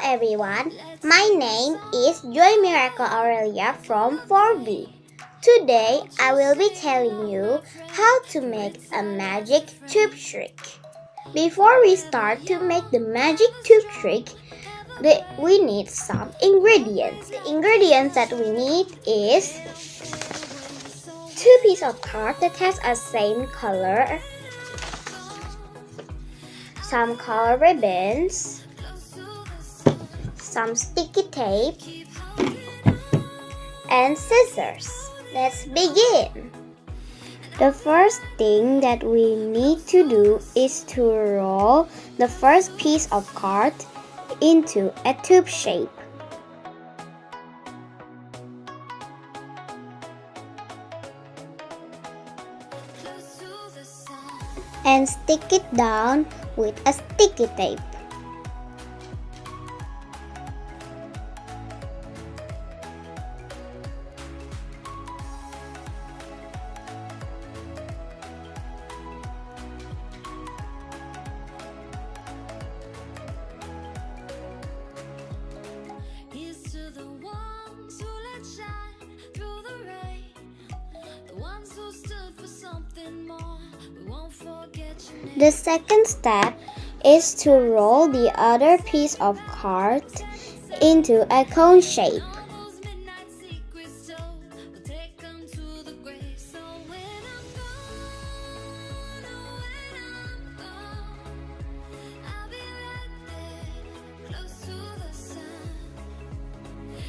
everyone, my name is Joy Miracle Aurelia from 4B. Today I will be telling you how to make a magic tube trick. Before we start to make the magic tube trick, we need some ingredients. The ingredients that we need is 2 pieces of card that has a same color, some color ribbons, some sticky tape, and scissors. Let's begin. The first thing that we need to do is to roll the first piece of card into a tube shape. And stick it down with a sticky tape. The second step is to roll the other piece of card into a cone shape.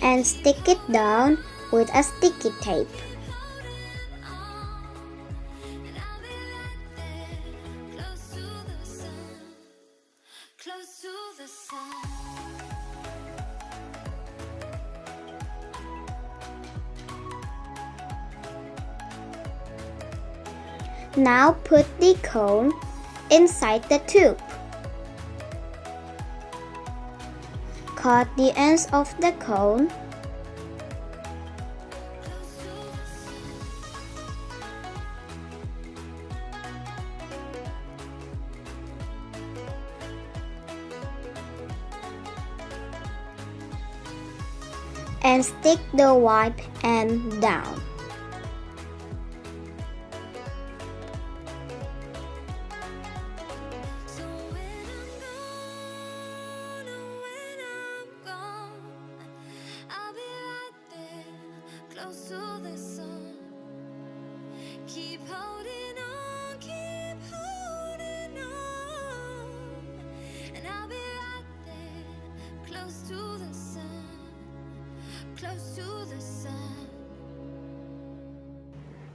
And stick it down with a sticky tape. Now put the cone inside the tube. Cut the ends of the cone. And stick the white end down.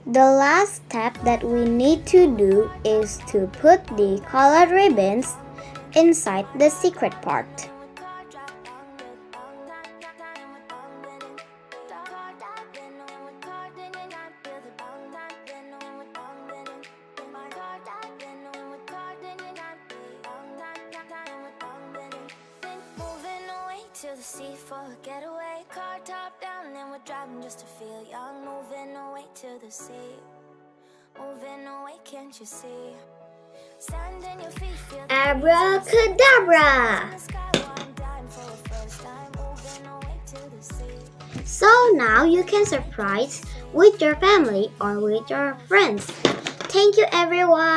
The last step that we need to do is to put the colored ribbons inside the secret part. To the sea for a getaway, car top down and we're driving just to feel young. Moving away to the sea, moving away, can't you see? Stand in your feet, feel the Abracadabra! So now you can surprise with your family or with your friends. Thank you everyone!